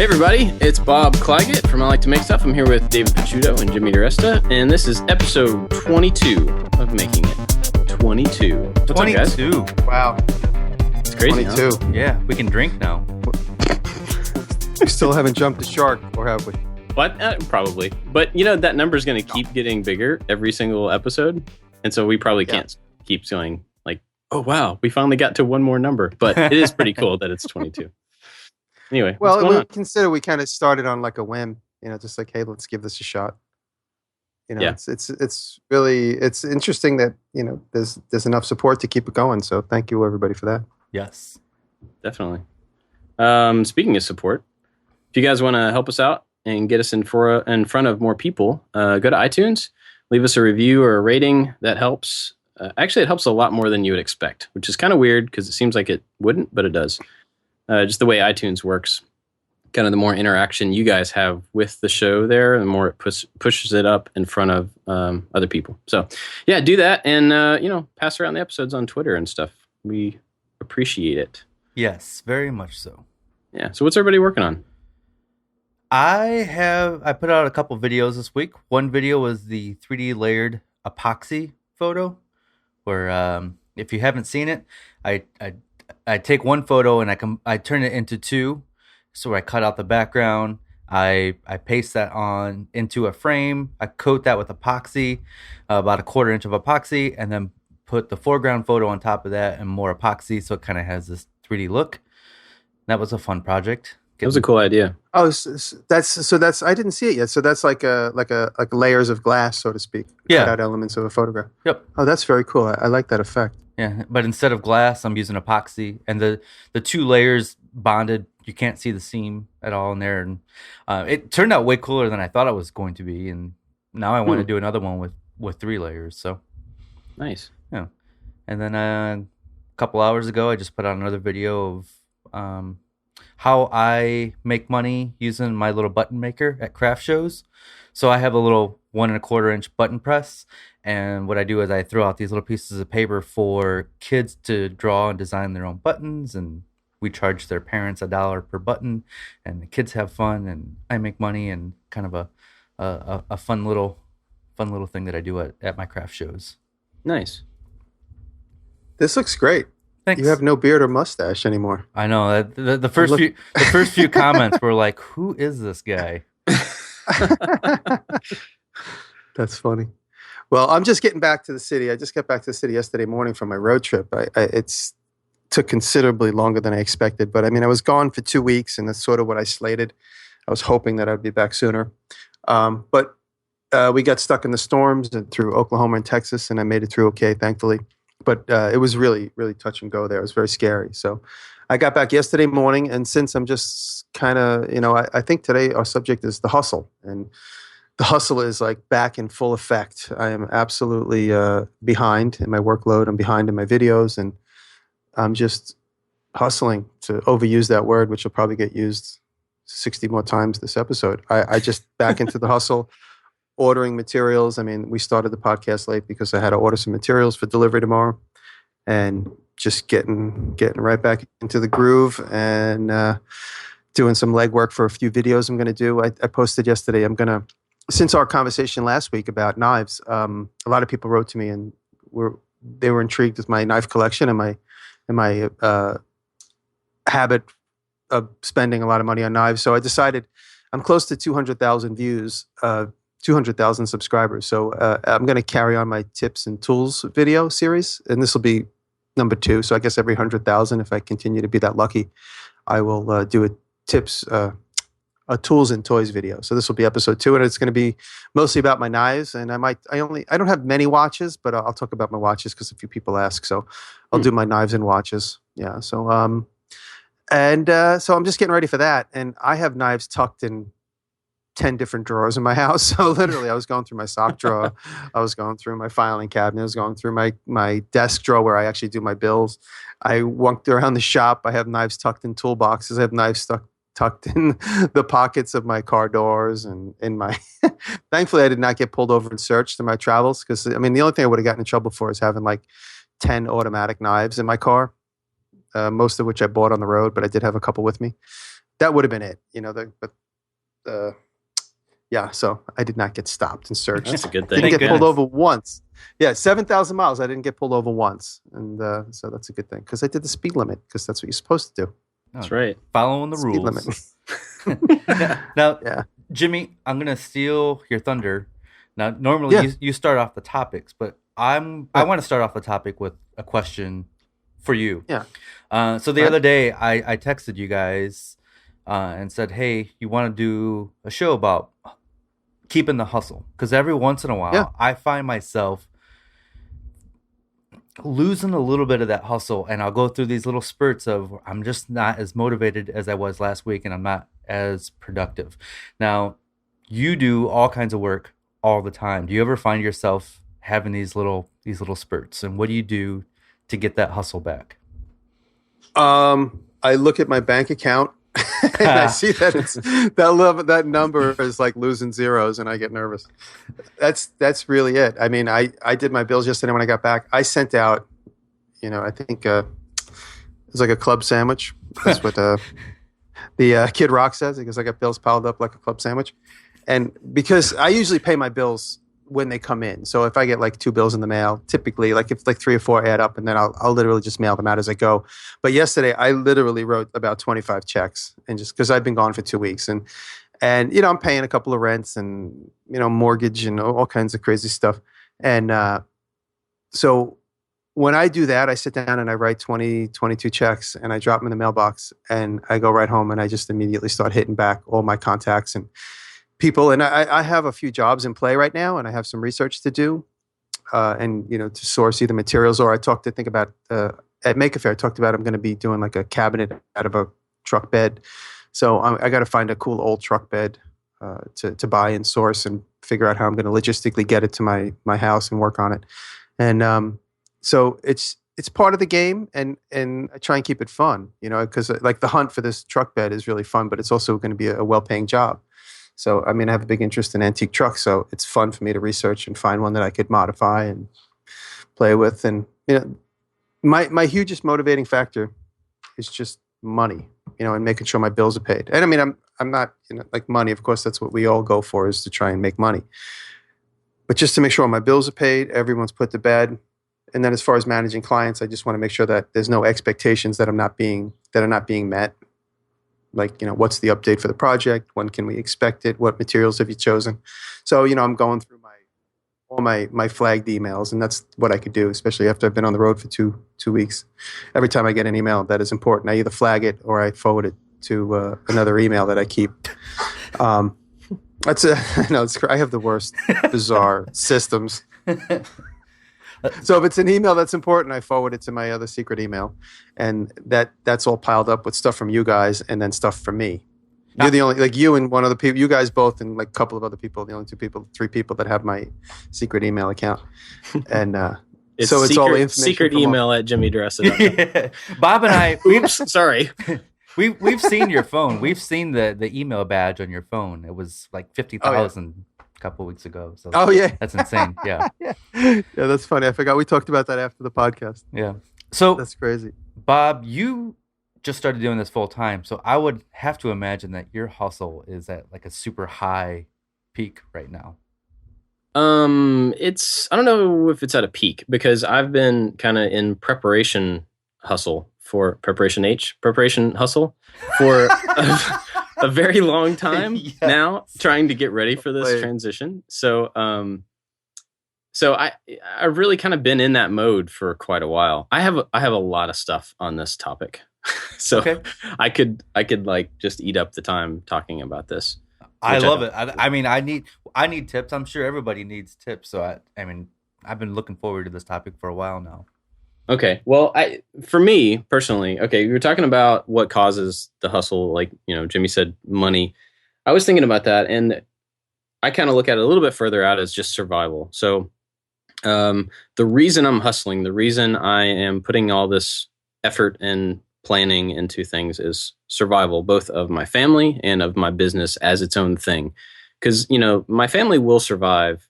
Hey everybody, it's Bob Clagett from I Like to Make Stuff. I'm here with David Picciuto and Jimmy Diresta, and this is episode 22 of Making It. 22. What's 22. Up, guys? Wow. It's crazy, 22. Huh? Yeah, we can drink now. We still haven't jumped the shark, or have we? What? Probably. But you know, that number is going to keep getting bigger every single episode, and so we probably can't keep going like, oh wow, we finally got to one more number. But it is pretty cool that it's 22. Anyway, well, we consider we kind of started on like a whim, just like, hey, let's give this a shot. It's really interesting that there's enough support to keep it going. So thank you everybody for that. Yes, definitely. Speaking of support, if you guys want to help us out and get us in front of more people, go to iTunes, leave us a review or a rating. That helps. Actually, it helps a lot more than you would expect, which is kind of weird because it seems like it wouldn't, but it does. Just the way iTunes works, kind of the more interaction you guys have with the show there, the more it pushes it up in front of other people. So, yeah, do that and, pass around the episodes on Twitter and stuff. We appreciate it. Yes, very much so. Yeah. So what's everybody working on? I put out a couple videos this week. One video was the 3D layered epoxy photo where if you haven't seen it, I take one photo and I turn it into two. So I cut out the background. I paste that on into a frame. I coat that with epoxy, about a 1/4 inch of epoxy, and then put the foreground photo on top of that and more epoxy, so it kind of has this 3D look. That was a fun project. That was a cool idea. Oh, that's I didn't see it yet. So that's like layers of glass, so to speak. Yeah, cut out elements of a photograph. Yep. Oh, that's very cool. I like that effect. Yeah, but instead of glass, I'm using epoxy, and the two layers bonded. You can't see the seam at all in there, and it turned out way cooler than I thought it was going to be. And now I want to do another one with 3 layers. So nice. Yeah, and then a couple hours ago, I just put out another video of how I make money using my little button maker at craft shows. So I have a little 1 1/4 inch button press. And what I do is I throw out these little pieces of paper for kids to draw and design their own buttons. And we charge their parents $1 per button. And the kids have fun and I make money, and kind of a fun little thing that I do at my craft shows. Nice. This looks great. Thanks. You have no beard or mustache anymore. I know. The first few comments were like, who is this guy? That's funny. Well, I'm just getting back to the city. I just got back to the city yesterday morning from my road trip. It's took considerably longer than I expected, but I mean, I was gone for 2 weeks, and that's sort of what I slated. I was hoping that I'd be back sooner, but we got stuck in the storms and through Oklahoma and Texas, and I made it through okay, thankfully. But it was really, really touch and go there. It was very scary. So I got back yesterday morning, and since I'm just kind of, I think today our subject is the hustle, and the hustle is like back in full effect. I am absolutely behind in my workload. I'm behind in my videos, and I'm just hustling, to overuse that word, which will probably get used 60 more times this episode. I just back into the hustle, ordering materials. I mean, we started the podcast late because I had to order some materials for delivery tomorrow, and just getting right back into the groove and doing some legwork for a few videos I'm going to do. I posted yesterday. Since our conversation last week about knives, a lot of people wrote to me and they were intrigued with my knife collection and my habit of spending a lot of money on knives. So I decided I'm close to 200,000 views, 200,000 subscribers. So I'm going to carry on my tips and tools video series, and this will be number 2. So I guess every 100,000, if I continue to be that lucky, I will do a tips. A tools and toys video. So this will be episode 2, and it's going to be mostly about my knives. And I don't have many watches, but I'll talk about my watches because a few people ask. So I'll do my knives and watches. Yeah. So, so I'm just getting ready for that. And I have knives tucked in 10 different drawers in my house. So literally I was going through my sock drawer. I was going through my filing cabinet. I was going through my desk drawer where I actually do my bills. I walked around the shop. I have knives tucked in toolboxes. I have knives tucked in the pockets of my car doors and in my thankfully I did not get pulled over and searched in my travels, because I mean the only thing I would have gotten in trouble for is having like 10 automatic knives in my car, most of which I bought on the road, but I did have a couple with me. that would have been it. Yeah, so I did not get stopped and searched. That's a good thing. Didn't get pulled over once. Yeah, 7,000 miles. I didn't get pulled over once, and so that's a good thing because I did the speed limit because that's what you're supposed to do. That's right. Following the Speed rules. limit. Now, Yeah. Jimmy, I'm gonna steal your thunder. Now, normally you start off the topics, but I want to start off the topic with a question for you. Yeah. So the other day, I texted you guys and said, "Hey, you want to do a show about keeping the hustle?" Because every once in a while, I find myself losing a little bit of that hustle, and I'll go through these little spurts of I'm just not as motivated as I was last week, and I'm not as productive. Now, you do all kinds of work all the time. Do you ever find yourself having these little spurts, and what do you do to get that hustle back? I look at my bank account and I see that that number is like losing zeros, and I get nervous. That's really it. I mean, I did my bills yesterday when I got back. I sent out, I think it was like a club sandwich. That's what the Kid Rock says, because I got bills piled up like a club sandwich. And because I usually pay my bills when they come in. So if I get like 2 bills in the mail, typically like if like 3 or 4 add up, and then I'll literally just mail them out as I go. But yesterday I literally wrote about 25 checks, and just because I've been gone for 2 weeks, and I'm paying a couple of rents and mortgage and all kinds of crazy stuff. And so when I do that, I sit down and I write 20, 22 checks, and I drop them in the mailbox, and I go right home and I just immediately start hitting back all my contacts and people. And I have a few jobs in play right now, and I have some research to do, and to source either materials, or think about at Make a Fair. I talked about I'm going to be doing like a cabinet out of a truck bed, so I got to find a cool old truck bed to buy and source, and figure out how I'm going to logistically get it to my house and work on it. And so it's part of the game, and I try and keep it fun, because like the hunt for this truck bed is really fun, but it's also going to be a well-paying job. So, I mean, I have a big interest in antique trucks, so it's fun for me to research and find one that I could modify and play with. And, my hugest motivating factor is just money, and making sure my bills are paid. And I mean, I'm not, like money, of course, that's what we all go for, is to try and make money. But just to make sure my bills are paid, everyone's put to bed. And then as far as managing clients, I just want to make sure that there's no expectations that are not being met. Like, what's the update for the project? When can we expect it? What materials have you chosen? So, I'm going through all my flagged emails, and that's what I could do, especially after I've been on the road for two weeks. Every time I get an email that is important, I either flag it or I forward it to another email that I keep. I have the worst bizarre systems. So if it's an email that's important, I forward it to my other secret email, and that's all piled up with stuff from you guys and then stuff from me. You're the only, like you and one other people, you guys both and like a couple of other people, the only 3 people that have my secret email account. And it's all information. Secret email at Jimmy Diresta. Yeah. Bob and I, sorry. We've seen your phone. We've seen the email badge on your phone. It was like 50,000. Couple weeks ago. So that's insane. Yeah. Yeah, that's funny. I forgot we talked about that after the podcast. Yeah. So that's crazy. Bob, you just started doing this full time. So I would have to imagine that your hustle is at like a super high peak right now. I don't know if it's at a peak, because I've been kind of in preparation hustle for a very long time now, trying to get ready for this transition. So, I've really kind of been in that mode for quite a while. I have a lot of stuff on this topic, so I could like just eat up the time talking about this. I love it. I mean, I need tips. I'm sure everybody needs tips. So I mean, I've been looking forward to this topic for a while now. Okay. Well, for me personally, we were talking about what causes the hustle. Like, Jimmy said, money. I was thinking about that, and I kind of look at it a little bit further out as just survival. So, the reason I'm hustling, the reason I am putting all this effort and planning into things is survival, both of my family and of my business as its own thing. Because, my family will survive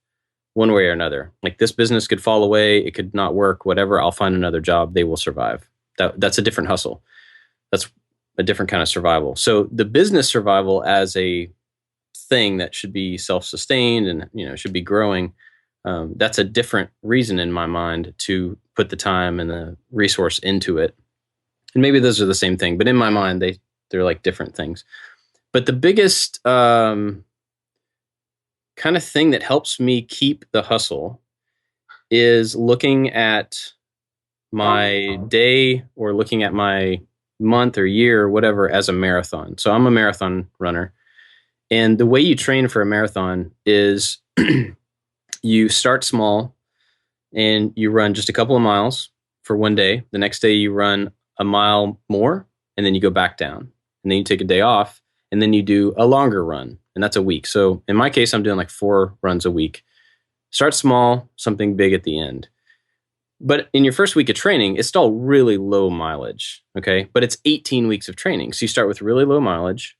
one way or another. Like, this business could fall away, it could not work, whatever. I'll find another job. They will survive. That's a different hustle. That's a different kind of survival. So the business survival as a thing that should be self-sustained and should be growing, that's a different reason in my mind to put the time and the resource into it. And maybe those are the same thing, but in my mind they're like different things. But the biggest kind of thing that helps me keep the hustle is looking at my day or looking at my month or year or whatever as a marathon. So I'm a marathon runner. And the way you train for a marathon is you start small and you run just a couple of miles for one day. The next day you run a mile more, and then you go back down. And then you take a day off, and then you do a longer run, and that's a week. So in my case, I'm doing like 4 runs a week. Start small, something big at the end. But in your first week of training, it's still really low mileage, okay? But it's 18 weeks of training. So you start with really low mileage,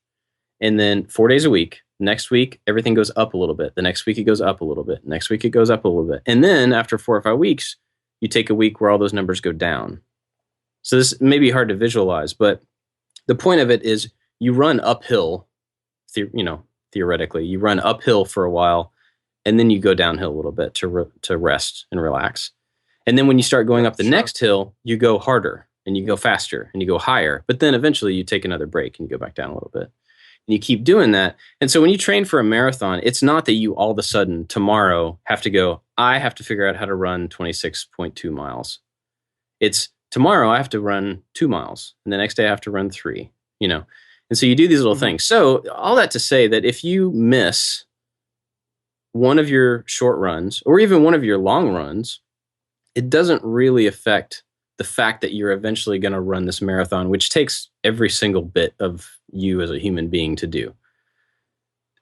and then 4 days a week. Next week, everything goes up a little bit. The next week, it goes up a little bit. Next week, it goes up a little bit. And then after 4 or 5 weeks, you take a week where all those numbers go down. So this may be hard to visualize, but the point of it is you run uphill, theoretically. You run uphill for a while, and then you go downhill a little bit to rest and relax. And then when you start going up the next hill, you go harder, and you go faster, and you go higher. But then eventually you take another break, and you go back down a little bit. And you keep doing that. And so when you train for a marathon, it's not that you all of a sudden tomorrow have to go, I have to figure out how to run 26.2 miles. It's tomorrow I have to run 2 miles, and the next day I have to run 3, And so you do these little things. So all that to say that if you miss one of your short runs or even one of your long runs, it doesn't really affect the fact that you're eventually going to run this marathon, which takes every single bit of you as a human being to do.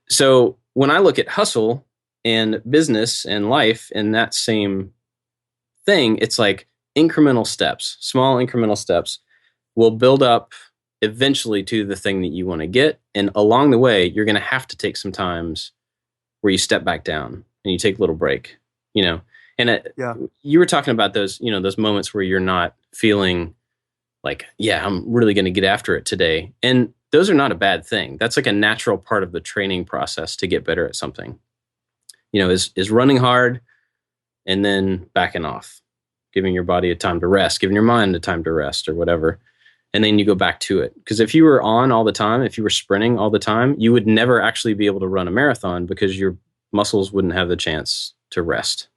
So when I look at hustle and business and life and that same thing, it's like incremental steps, small incremental steps will build up eventually to the thing that you want to get. And along the way, you're going to have to take some times where you step back down and you take a little break, And you were talking about those, those moments where you're not feeling like, yeah, I'm really going to get after it today. And those are not a bad thing. That's like a natural part of the training process to get better at something, is running hard and then backing off, giving your body a time to rest, giving your mind a time to rest or whatever. And then you go back to it. Because if you were on all the time, if you were sprinting all the time, you would never actually be able to run a marathon because your muscles wouldn't have the chance to rest.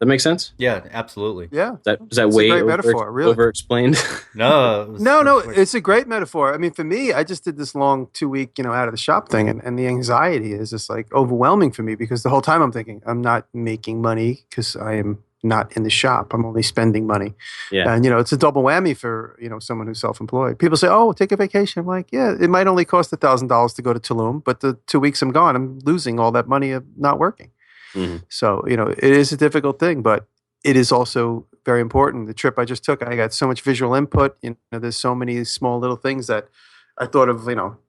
That makes sense? Yeah, absolutely. Yeah. Is that way a great metaphor, really. Over-explained? No. No, it's a great metaphor. I mean, for me, I just did this long 2-week, out of the shop thing, and the anxiety is just like overwhelming for me because the whole time I'm thinking I'm not making money because I am not in the shop. I'm only spending money. Yeah. And, it's a double whammy for, someone who's self-employed. People say, oh, take a vacation. I'm like, yeah, it might only cost $1,000 to go to Tulum, but the 2 weeks I'm gone, I'm losing all that money of not working. Mm-hmm. So, it is a difficult thing, but it is also very important. The trip I just took, I got so much visual input. There's so many small little things that I thought of,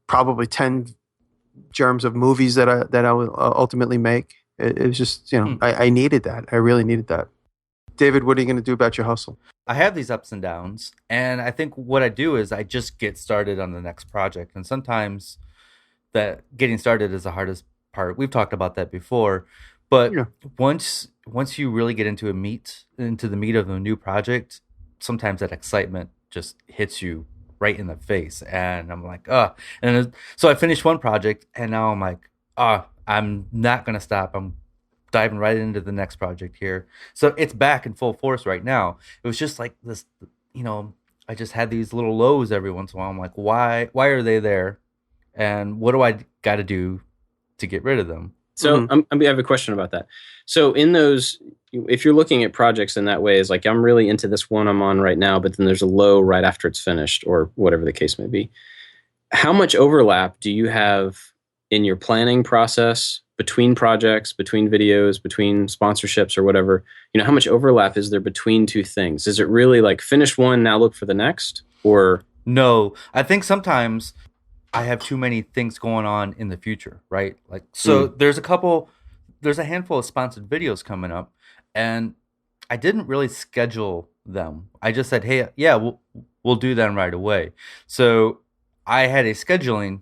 probably 10 germs of movies that I will ultimately make. It was just, I needed that. I really needed that. David, what are you going to do about your hustle? I have these ups and downs, and I think what I do is I just get started on the next project. And sometimes that getting started is the hardest part. We've talked about that before. But once you really get into the meat of a new project, sometimes that excitement just hits you right in the face, and I'm like, And so I finished one project, and now I'm like, I'm not gonna stop. I'm diving right into the next project here. So it's back in full force right now. It was just like this, I just had these little lows every once in a while. I'm like, why are they there, and what do I got to do to get rid of them? So I have a question about that. So in those, if you're looking at projects in that way, is like, I'm really into this one I'm on right now, but then there's a low right after it's finished or whatever the case may be. How much overlap do you have in your planning process between projects, between videos, between sponsorships or whatever? How much overlap is there between two things? Is it really like finish one, now look for the next? Or no, I think sometimes I have too many things going on in the future, right? Like, so there's a handful of sponsored videos coming up, and I didn't really schedule them. I just said, hey, yeah, we'll do them right away. So I had a scheduling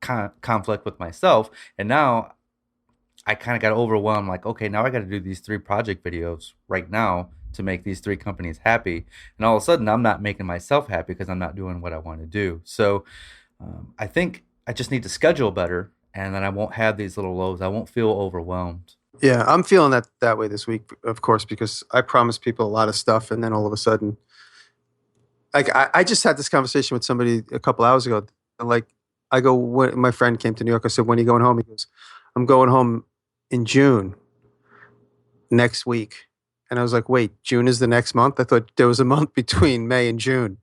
conflict with myself, and now I kind of got overwhelmed. Like, okay, now I got to do these 3 project videos right now to make these 3 companies happy. And all of a sudden, I'm not making myself happy because I'm not doing what I want to do. So I think I just need to schedule better, and then I won't have these little lows. I won't feel overwhelmed. Yeah, I'm feeling that way this week, of course, because I promised people a lot of stuff, and then all of a sudden, like I just had this conversation with somebody a couple hours ago. Like, when my friend came to New York, I said, "When are you going home?" He goes, "I'm going home in June next week." And I was like, "Wait, June is the next month? I thought there was a month between May and June."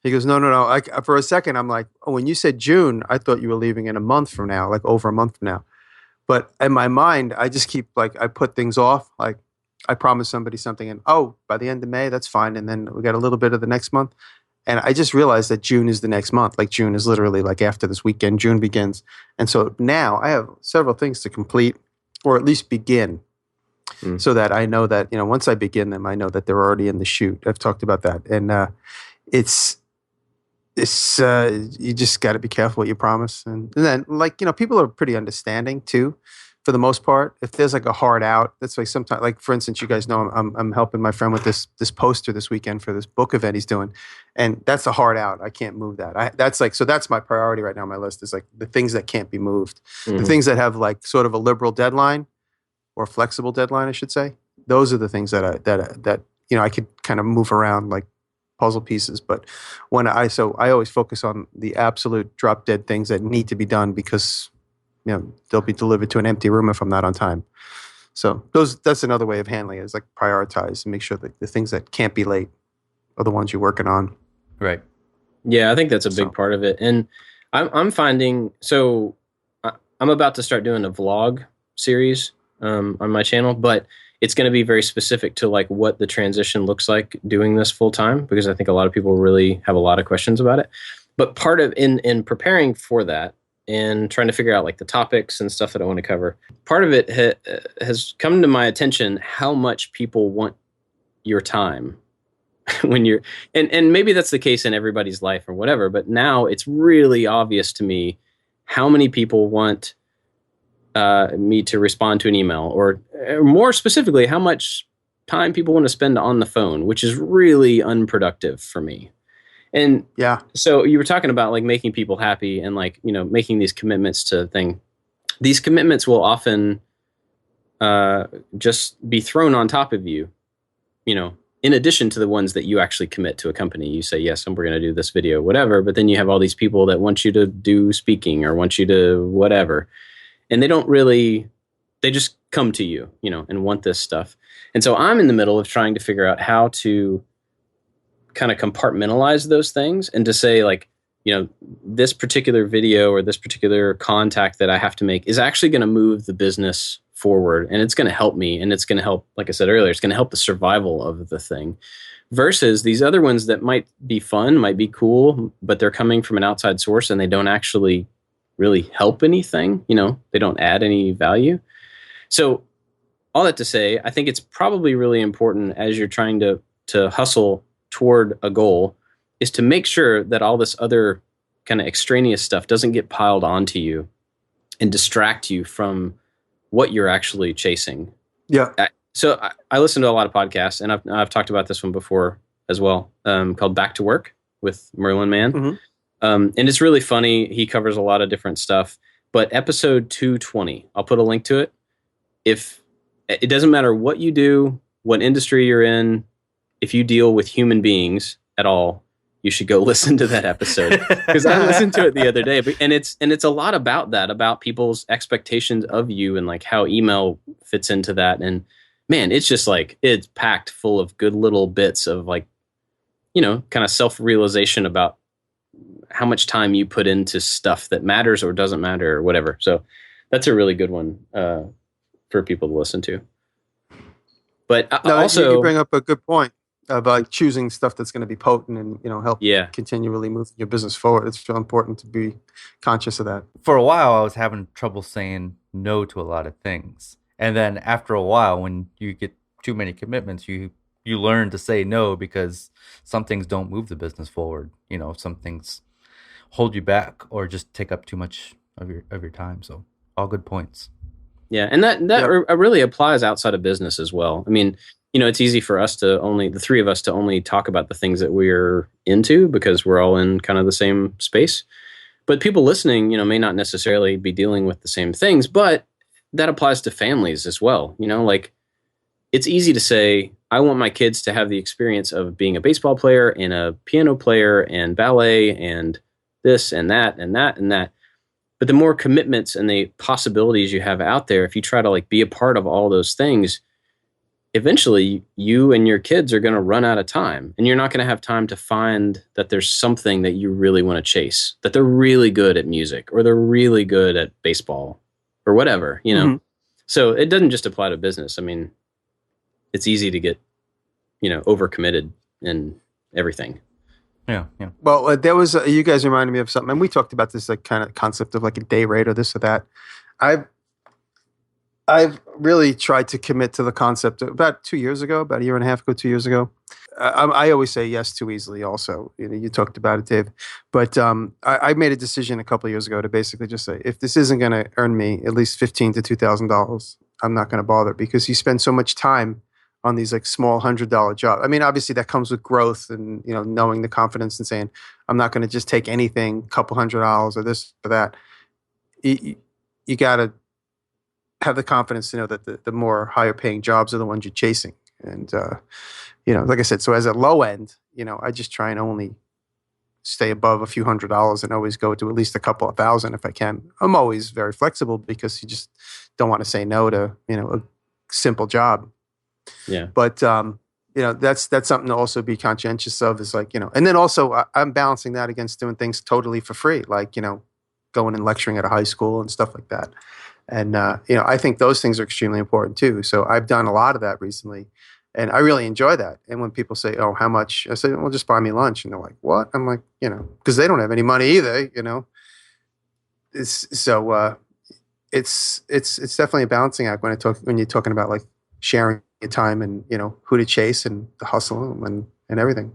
He goes, "No, no, no." For a second, I'm like, "Oh, when you said June, I thought you were leaving in a month from now, like over a month from now." But in my mind, I just keep I put things off. Like, I promised somebody something, and by the end of May, that's fine. And then we got a little bit of the next month. And I just realized that June is the next month. Like, June is literally like after this weekend, June begins. And so now I have several things to complete, or at least begin, so that I know that, once I begin them, I know that they're already in the chute. I've talked about that. And it's you just got to be careful what you promise. And then, people are pretty understanding too, for the most part. If there's like a hard out, that's like sometimes, like for instance, you guys know I'm helping my friend with this poster this weekend for this book event he's doing, and that's a hard out. I can't move that. So that's my priority right now on my list, is like the things that can't be moved, the things that have like sort of a liberal deadline or flexible deadline, I should say. Those are the things that I could kind of move around like puzzle pieces. But I always focus on the absolute drop dead things that need to be done, because they'll be delivered to an empty room if I'm not on time. So that's another way of handling it, is like prioritize and make sure that the things that can't be late are the ones you're working on. Right. Yeah, I think that's a big part of it. And I'm finding, so I'm about to start doing a vlog series on my channel, but it's going to be very specific to like what the transition looks like doing this full time, because I think a lot of people really have a lot of questions about it. But part of in preparing for that and trying to figure out like the topics and stuff that I want to cover, part of it has come to my attention how much people want your time when you're, and maybe that's the case in everybody's life or whatever, but now it's really obvious to me how many people want me to respond to an email, or more specifically, how much time people want to spend on the phone, which is really unproductive for me. And yeah, so you were talking about like making people happy and like, making these commitments to thing. These commitments will often just be thrown on top of you, in addition to the ones that you actually commit to a company. You say, yes, we're going to do this video, whatever. But then you have all these people that want you to do speaking or want you to whatever. And they just come to you, and want this stuff. And so I'm in the middle of trying to figure out how to kind of compartmentalize those things and to say like, this particular video or this particular contact that I have to make is actually going to move the business forward, and it's going to help me, and it's going to help, like I said earlier, it's going to help the survival of the thing, versus these other ones that might be fun, might be cool, but they're coming from an outside source and they don't actually really help anything. They don't add any value. So all that to say, I think it's probably really important as you're trying to hustle toward a goal, is to make sure that all this other kind of extraneous stuff doesn't get piled onto you and distract you from what you're actually chasing. Yeah. So I listen to a lot of podcasts, and I've talked about this one before as well, called Back to Work with Merlin Mann. Mm-hmm. And it's really funny. He covers a lot of different stuff. But episode 220, I'll put a link to it. If it doesn't matter what you do, what industry you're in, if you deal with human beings at all, you should go listen to that episode, because I listened to it the other day. And it's a lot about that, about people's expectations of you and like how email fits into that. And man, it's just like, it's packed full of good little bits of like, kind of self-realization about how much time you put into stuff that matters or doesn't matter or whatever. So that's a really good one for people to listen to. But also, you bring up a good point about choosing stuff that's going to be potent and help continually move your business forward. It's real important to be conscious of that. For a while, I was having trouble saying no to a lot of things, and then after a while, when you get too many commitments, you learn to say no, because some things don't move the business forward. Some things, hold you back or just take up too much of your time. So all good points. Yeah, and that really applies outside of business as well. I mean, it's easy for us the three of us to only talk about the things that we're into because we're all in kind of the same space. But people listening, may not necessarily be dealing with the same things, but that applies to families as well. Like it's easy to say, I want my kids to have the experience of being a baseball player and a piano player and ballet and this and that and that and that. But the more commitments and the possibilities you have out there, if you try to like be a part of all those things, eventually you and your kids are going to run out of time, and you're not going to have time to find that there's something that you really want to chase, that they're really good at music or they're really good at baseball or whatever, Mm-hmm. So it doesn't just apply to business. I mean, it's easy to get, overcommitted in everything. Yeah. Well, there was you guys reminded me of something, and we talked about this like kind of concept of like a day rate or this or that. I've really tried to commit to the concept about 2 years ago, about a year and a half ago, 2 years ago. I always say yes too easily. Also, you talked about it, Dave, but I made a decision a couple of years ago to basically just say, if this isn't going to earn me at least $1,500 to $2,000, I'm not going to bother, because you spend so much time on these like small $100 jobs. I mean, obviously that comes with growth and knowing the confidence and saying, I'm not going to just take anything, couple $100 or this or that. You got to have the confidence to know that the more higher paying jobs are the ones you're chasing. And, like I said, so as a low end, I just try and only stay above a few $100s and always go to at least a couple of thousand if I can. I'm always very flexible because you just don't want to say no to, a simple job. Yeah. But, that's something to also be conscientious of, is like, and then also I'm balancing that against doing things totally for free, like, going and lecturing at a high school and stuff like that. And, I think those things are extremely important too. So I've done a lot of that recently, and I really enjoy that. And when people say, oh, how much? I say, well, just buy me lunch. And they're like, what? I'm like, because they don't have any money either, It's definitely a balancing act when you're talking about like sharing your time and, who to chase and the hustle and everything.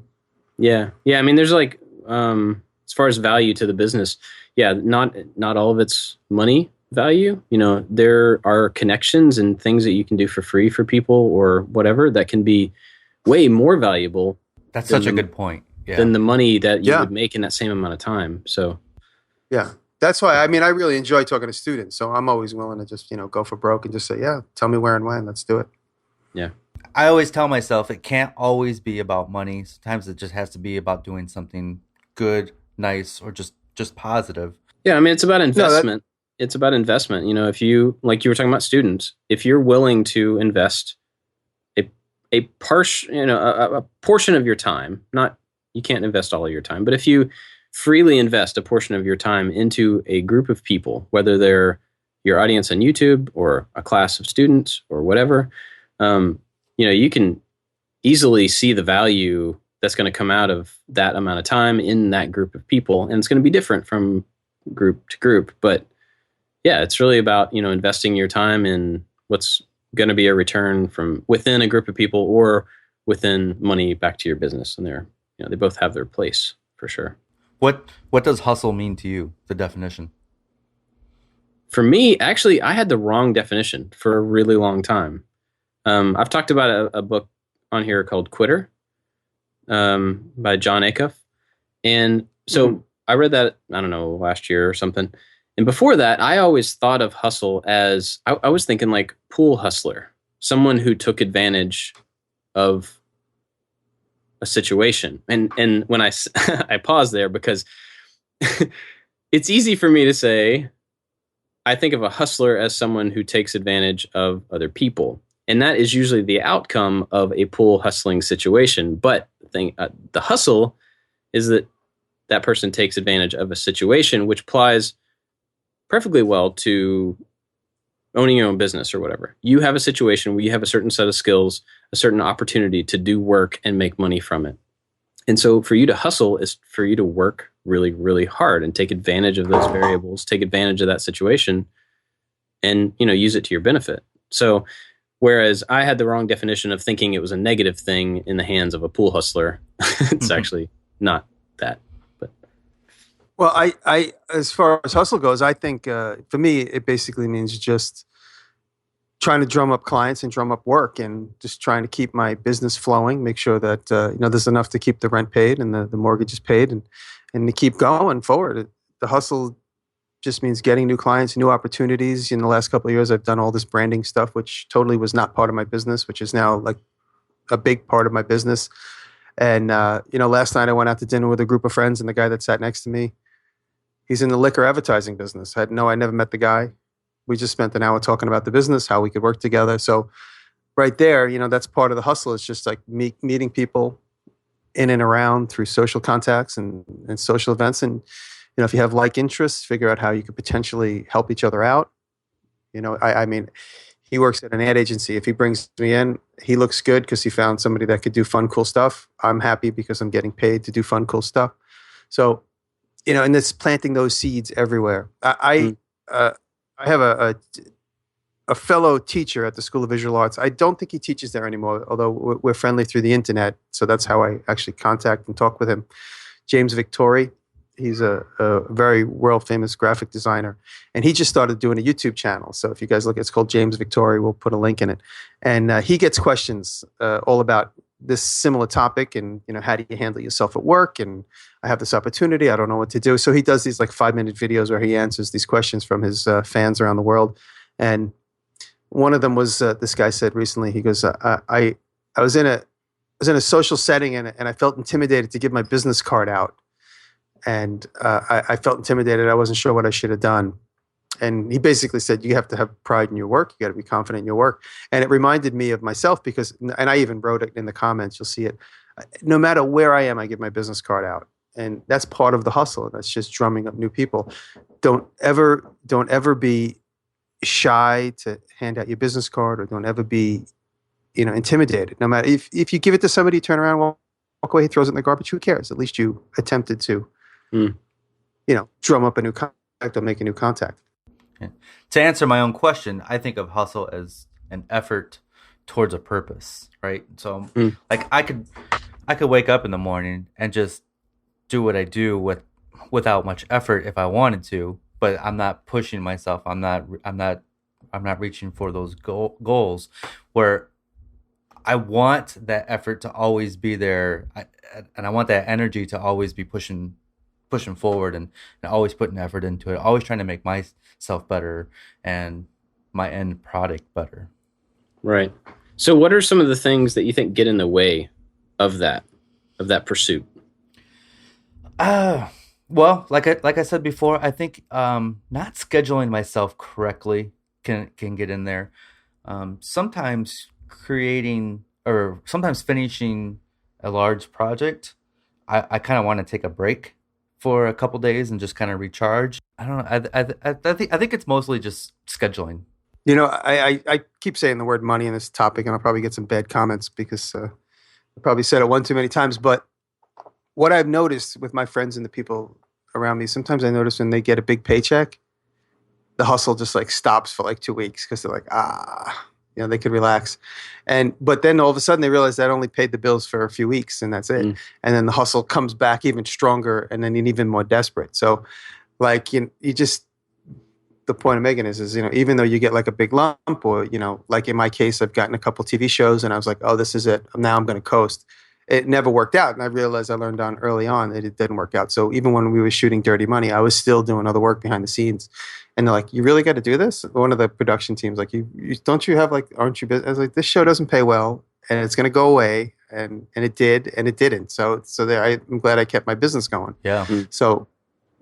Yeah. Yeah. I mean, there's like, as far as value to the business, not all of it's money value. There are connections and things that you can do for free for people or whatever that can be way more valuable. That's such a good point. Yeah. Than the money that you would make in that same amount of time. So, yeah, that's why. I mean, I really enjoy talking to students, so I'm always willing to just go for broke and just say, yeah, tell me where and when, let's do it. Yeah. I always tell myself it can't always be about money. Sometimes it just has to be about doing something good, nice, or just positive. Yeah, I mean, it's about investment. It's about investment. If you, like you were talking about students, if you're willing to invest a portion of your time, you can't invest all of your time, but if you freely invest a portion of your time into a group of people, whether they're your audience on YouTube or a class of students or whatever, you can easily see the value that's going to come out of that amount of time in that group of people. And it's going to be different from group to group, but yeah, it's really about, investing your time in what's going to be a return from within a group of people or within money back to your business. And they both have their place for sure. What does hustle mean to you? The definition? For me, actually, I had the wrong definition for a really long time. I've talked about a book on here called Quitter by John Acuff. And so I read that, I don't know, last year or something. And before that, I always thought of hustle as, I was thinking like pool hustler, someone who took advantage of a situation. And when I paused there because it's easy for me to say, I think of a hustler as someone who takes advantage of other people. And that is usually the outcome of a pool hustling situation. But the hustle is that person takes advantage of a situation, which applies perfectly well to owning your own business or whatever. You have a situation where you have a certain set of skills, a certain opportunity to do work and make money from it. And so for you to hustle is for you to work really, really hard and take advantage of those variables, take advantage of that situation and, use it to your benefit. So whereas I had the wrong definition of thinking it was a negative thing in the hands of a pool hustler, it's actually not that. But Well, as far as hustle goes, I think for me, it basically means just trying to drum up clients and drum up work, and just trying to keep my business flowing. Make sure that there's enough to keep the rent paid and the mortgage is paid, and to keep going forward. The hustle just means getting new clients, new opportunities. In the last couple of years, I've done all this branding stuff, which totally was not part of my business, which is now like a big part of my business. And last night I went out to dinner with a group of friends, and the guy that sat next to me, he's in the liquor advertising business. I never met the guy. We just spent an hour talking about the business, how we could work together. So right there, that's part of the hustle. It's just like meeting people in and around through social contacts and social events. And, if you have like interests, figure out how you could potentially help each other out. I mean, he works at an ad agency. If he brings me in, he looks good because he found somebody that could do fun, cool stuff. I'm happy because I'm getting paid to do fun, cool stuff. So, and it's planting those seeds everywhere. I have a fellow teacher at the School of Visual Arts. I don't think he teaches there anymore, although we're friendly through the internet. So that's how I actually contact and talk with him. James Victori. He's a very world famous graphic designer, and he just started doing a YouTube channel. So if you guys look, it's called James Victori. We'll put a link in it, and he gets questions all about this similar topic, and how do you handle yourself at work? And I have this opportunity, I don't know what to do. So he does these like 5-minute videos where he answers these questions from his fans around the world. And one of them was this guy said recently, he goes, I was in a social setting, and I felt intimidated to give my business card out. And I felt intimidated. I wasn't sure what I should have done. And he basically said, you have to have pride in your work. You got to be confident in your work. And it reminded me of myself because, and I even wrote it in the comments, you'll see it. No matter where I am, I give my business card out. And that's part of the hustle. That's just drumming up new people. Don't ever be shy to hand out your business card, or don't ever be, intimidated. No matter if you give it to somebody, turn around, walk away, he throws it in the garbage, who cares? At least you attempted to, drum up a new contact or make a new contact. Yeah. To answer my own question, I think of hustle as an effort towards a purpose, right? So like I could wake up in the morning and just do what I do without much effort if I wanted to, but I'm not pushing myself. I'm not reaching for those goals where I want that effort to always be there. And I want that energy to always be pushing forward and always putting effort into it, always trying to make myself better and my end product better. Right. So what are some of the things that you think get in the way of that pursuit? Well, like I said before, I think not scheduling myself correctly can get in there. Sometimes finishing a large project, I kind of want to take a break for a couple days and just kind of recharge. I don't know. I think it's mostly just scheduling. I keep saying the word money in this topic, and I'll probably get some bad comments because I probably said it one too many times. But what I've noticed with my friends and the people around me, sometimes I notice when they get a big paycheck, the hustle just like stops for like 2 weeks because they're like, they could relax. But then all of a sudden they realize that only paid the bills for a few weeks and that's it. And then the hustle comes back even stronger and then even more desperate. So like, you just, the point I'm making is, even though you get like a big lump or, like in my case, I've gotten a couple TV shows and I was like, oh, this is it. Now I'm going to coast. It never worked out. And I realized I learned on early on that it didn't work out. So even when we were shooting Dirty Money, I was still doing other work behind the scenes. And they're like, you really got to do this? One of the production teams, like, don't you have like, aren't you busy? I was like, this show doesn't pay well and it's going to go away. And it did, and it didn't. So there, I'm glad I kept my business going. Yeah. So,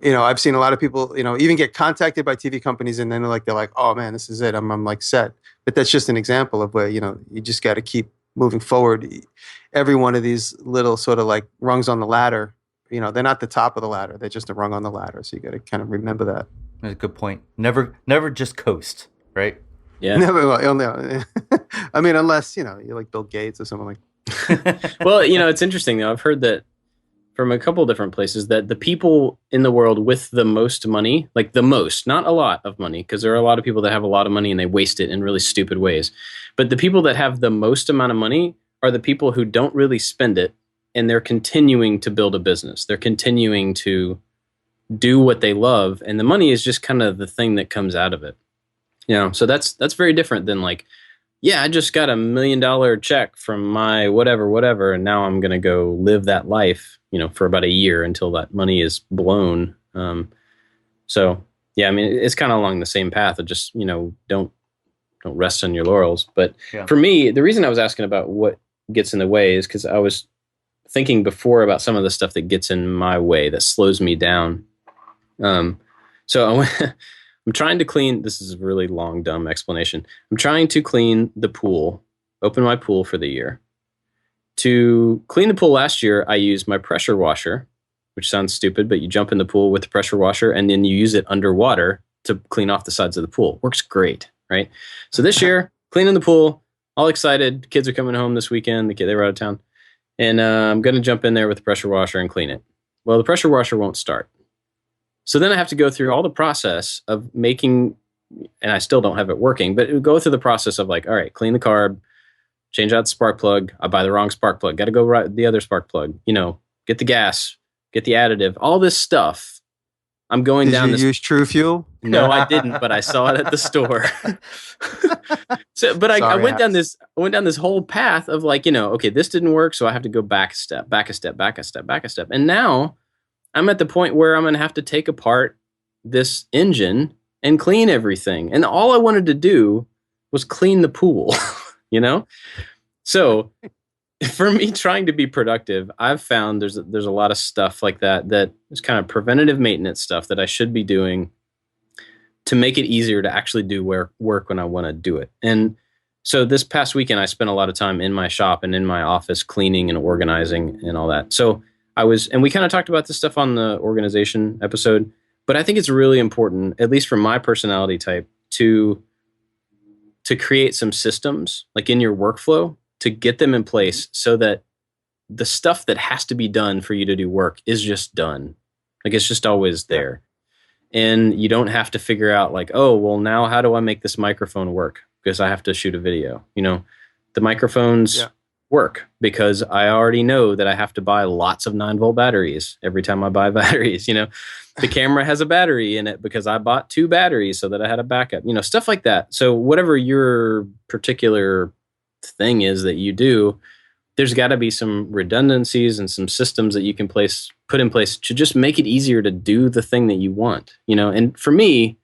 I've seen a lot of people, even get contacted by TV companies and then they're like, oh man, this is it. I'm like set. But that's just an example of where, you just got to keep moving forward. Every one of these little sort of like rungs on the ladder, they're not the top of the ladder. They're just a rung on the ladder. So you got to kind of remember that. That's a good point. Never just coast, right? Yeah. Never. Well, I mean, unless, you're like Bill Gates or something like. Well, it's interesting though. I've heard that from a couple different places that the people in the world with the most money, like the most, not a lot of money, because there are a lot of people that have a lot of money and they waste it in really stupid ways. But the people that have the most amount of money are the people who don't really spend it and they're continuing to build a business. They're continuing to do what they love, and the money is just kind of the thing that comes out of it. So that's very different than like, yeah, I just got $1 million check from my whatever, and now I'm going to go live that life, for about a year until that money is blown. So yeah, I mean, it's kind of along the same path of just, don't rest on your laurels. But for me, the reason I was asking about what gets in the way is because I was thinking before about some of the stuff that gets in my way that slows me down. So I'm trying to clean. This is a really long, dumb explanation. I'm trying to clean the pool, open my pool for the year. To clean the pool last year, I used my pressure washer, which sounds stupid, but you jump in the pool with the pressure washer and then you use it underwater to clean off the sides of the pool. Works great, right? So this year, cleaning the pool, all excited. Kids are coming home this weekend. They were out of town. And I'm going to jump in there with the pressure washer and clean it. Well, the pressure washer won't start. So then I have to go through all the process of making, and I still don't have it working, but it would go through the process of like, all right, clean the carb, change out the spark plug. I buy the wrong spark plug. Got to go right the other spark plug. Get the gas, get the additive, all this stuff. I'm going down this. Did you use True Fuel? No, I didn't, but I saw it at the store. I went down this whole path of like, okay, this didn't work, so I have to go back a step. And now I'm at the point where I'm going to have to take apart this engine and clean everything. And all I wanted to do was clean the pool, So for me trying to be productive, I've found there's a lot of stuff like that is kind of preventative maintenance stuff that I should be doing to make it easier to actually do work when I want to do it. And so this past weekend, I spent a lot of time in my shop and in my office cleaning and organizing and all that. So and we kind of talked about this stuff on the organization episode, but I think it's really important, at least for my personality type, to create some systems like in your workflow to get them in place so that the stuff that has to be done for you to do work is just done. Like it's just always there. And you don't have to figure out like, oh, well, now how do I make this microphone work? Because I have to shoot a video. The microphones work because I already know that I have to buy lots of 9-volt batteries every time I buy batteries. The camera has a battery in it because I bought 2 batteries so that I had a backup, stuff like that. So whatever your particular thing is that you do, there's got to be some redundancies and some systems that you can put in place to just make it easier to do the thing that you want, and for me,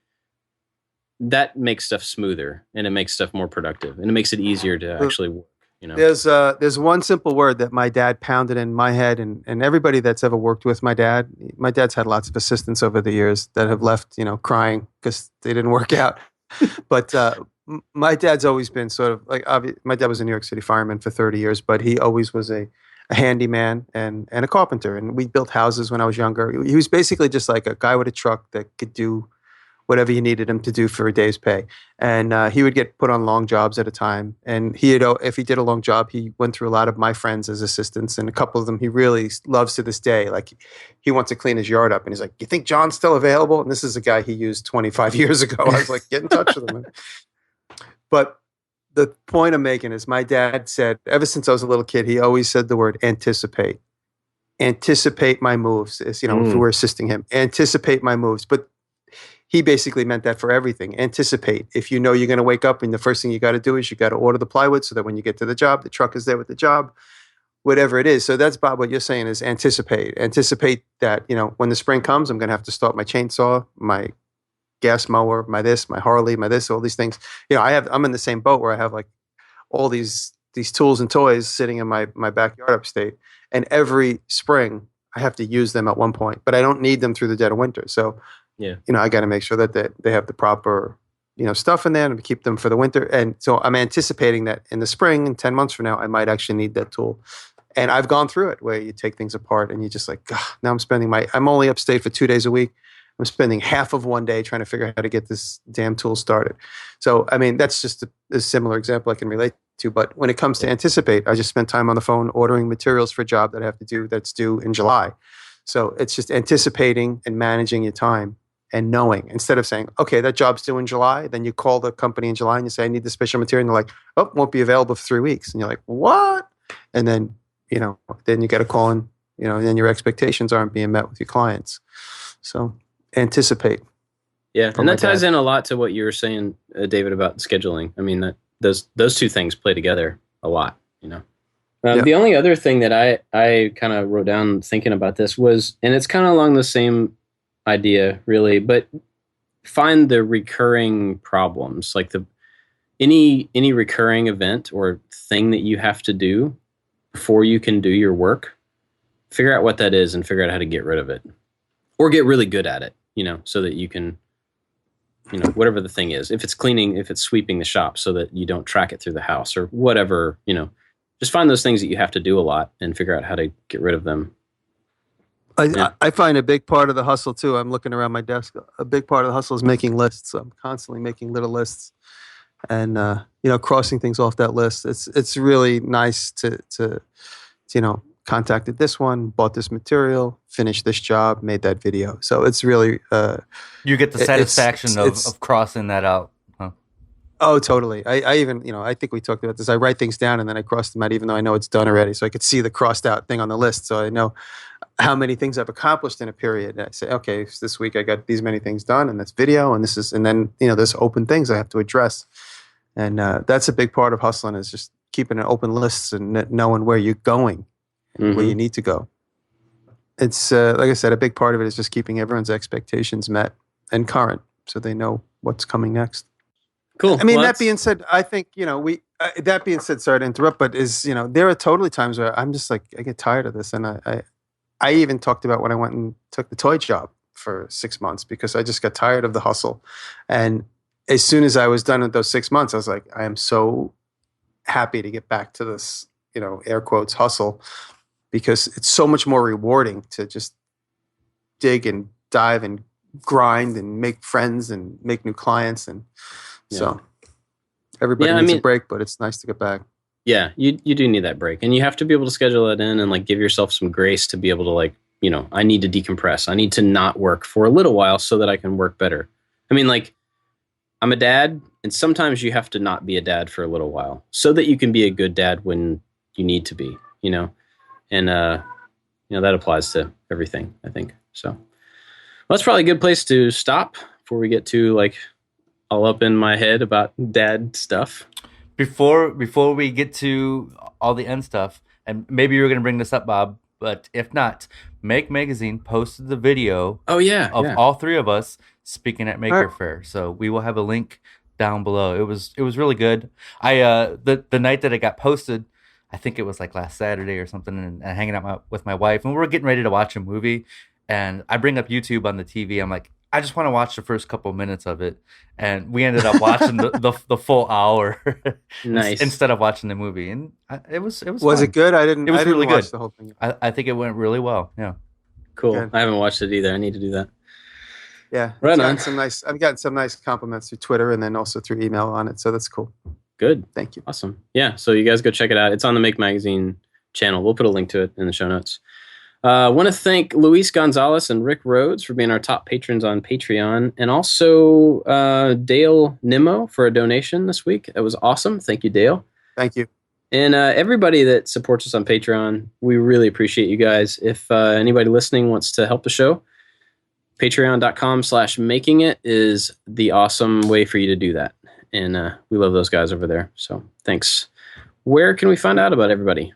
that makes stuff smoother and it makes stuff more productive and it makes it easier to actually work. There's one simple word that my dad pounded in my head, and everybody that's ever worked with my dad's had lots of assistants over the years that have left, crying because they didn't work out. But my dad's always been sort of like, my dad was a New York City fireman for 30 years, but he always was a handyman and a carpenter. And we built houses when I was younger. He was basically just like a guy with a truck that could do whatever you needed him to do for a day's pay. And he would get put on long jobs at a time. And if he did a long job, he went through a lot of my friends as assistants. And a couple of them he really loves to this day. Like he wants to clean his yard up. And he's like, you think John's still available? And this is a guy he used 25 years ago. I was like, get in touch with him. But the point I'm making is my dad said, ever since I was a little kid, he always said the word anticipate. Anticipate my moves. If we were assisting him, anticipate my moves. But he basically meant that for everything. Anticipate. If you know you're going to wake up and the first thing you got to do is you got to order the plywood so that when you get to the job, the truck is there with the job, whatever it is. So that's, Bob, what you're saying is anticipate. Anticipate that, when the spring comes, I'm going to have to start my chainsaw, my gas mower, my this, my Harley, my this, all these things. I'm in the same boat where I have like all these tools and toys sitting in my backyard upstate. And every spring I have to use them at one point, but I don't need them through the dead of winter. So I got to make sure that they have the proper, stuff in there and keep them for the winter. And so I'm anticipating that in the spring, 10 months from now, I might actually need that tool. And I've gone through it where you take things apart and you just like, now I'm only upstate for 2 days a week. I'm spending half of one day trying to figure out how to get this damn tool started. So, I mean, that's just a similar example I can relate to. But when it comes to anticipate, I just spent time on the phone ordering materials for a job that I have to do that's due in July. So it's just anticipating and managing your time. And knowing, instead of saying, okay, that job's due in July, then you call the company in July and you say, I need the special material. And they're like, oh, won't be available for 3 weeks. And you're like, what? And then, then you got to call in, then your expectations aren't being met with your clients. So anticipate. Yeah, and that ties in a lot to what you were saying, David, about scheduling. I mean, those two things play together a lot, you know. The only other thing that I kind of wrote down thinking about this was, and it's kind of along the same idea, really, but find the recurring problems, like any recurring event or thing that you have to do before you can do your work. Figure out what that is and figure out how to get rid of it, or get really good at it, you know, so that you can, you know, whatever the thing is, if it's cleaning, if it's sweeping the shop, so that you don't track it through the house or whatever, you know. Just find those things that you have to do a lot and figure out how to get rid of them. I find a big part of the hustle too. I'm looking around my desk. A big part of the hustle is making lists. I'm constantly making little lists, and you know, crossing things off that list. It's really nice to you know, contacted this one, bought this material, finished this job, made that video. So it's really you get the satisfaction of crossing that out. Oh, totally. I even, you know, I think we talked about this. I write things down and then I cross them out, even though I know it's done already. So I could see the crossed out thing on the list. So I know how many things I've accomplished in a period. And I say, okay, this week I got these many things done, and this video, and and then, you know, there's open things I have to address. And that's a big part of hustling, is just keeping an open list and knowing where you're going, and where you need to go. It's, like I said, a big part of it is just keeping everyone's expectations met and current, so they know what's coming next. Cool. I mean, that being said, I think, you know, that being said, sorry to interrupt, but you know, there are totally times where I'm just like, I get tired of this. And I even talked about when I went and took the toy job for 6 months, because I just got tired of the hustle. And as soon as I was done with those 6 months, I was like, I am so happy to get back to this, you know, air quotes, hustle, because it's so much more rewarding to just dig and dive and grind and make friends and make new clients. And so everybody needs a break, but it's nice to get back. Yeah, you do need that break. And you have to be able to schedule it in and like give yourself some grace to be able to, like, you know, I need to decompress. I need to not work for a little while so that I can work better. I mean, like, I'm a dad, and sometimes you have to not be a dad for a little while so that you can be a good dad when you need to be, you know. And, you know, that applies to everything, I think. So, well, that's probably a good place to stop before we get to, like, all up in my head about dad stuff. Before we get to all the end stuff, and maybe you were going to bring this up, Bob, but if not, Make Magazine posted the video of all three of us speaking at Maker Faire. So we will have a link down below. It was really good. The night that it got posted, I think it was like last Saturday or something, and hanging out with my wife, and we were getting ready to watch a movie, and I bring up YouTube on the TV. I'm like, I just want to watch the first couple minutes of it, and we ended up watching the full hour. Nice. Instead of watching the movie, and it was. Was fun. It good? It was really watch good. The whole thing. I think it went really well. Yeah. Cool. Good. I haven't watched it either. I need to do that. Yeah. Right on. I've gotten some nice compliments through Twitter and then also through email on it. So that's cool. Good. Thank you. Awesome. Yeah. So you guys go check it out. It's on the Make Magazine channel. We'll put a link to it in the show notes. I want to thank Luis Gonzalez and Rick Rhodes for being our top patrons on Patreon, and also Dale Nimmo for a donation this week. That was awesome. Thank you, Dale. Thank you. And everybody that supports us on Patreon, we really appreciate you guys. If anybody listening wants to help the show, patreon.com/makingit is the awesome way for you to do that. And we love those guys over there. So thanks. Where can we find out about everybody?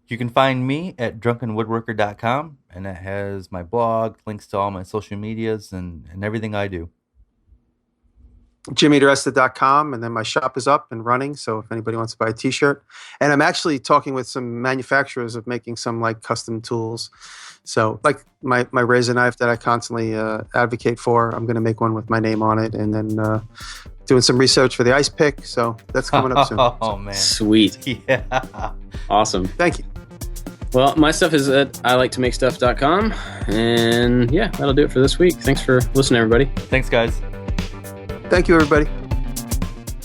You can find me at drunkenwoodworker.com, and it has my blog, links to all my social medias, and everything I do. JimmyDiresta.com, and then my shop is up and running, so if anybody wants to buy a t-shirt. And I'm actually talking with some manufacturers of making some like custom tools. So like my razor knife that I constantly advocate for, I'm going to make one with my name on it, and then doing some research for the ice pick. So that's coming up soon. Oh, man. Sweet. Yeah. Awesome. Thank you. Well, my stuff is at iliketomakestuff.com. And yeah, that'll do it for this week. Thanks for listening, everybody. Thanks, guys. Thank you, everybody.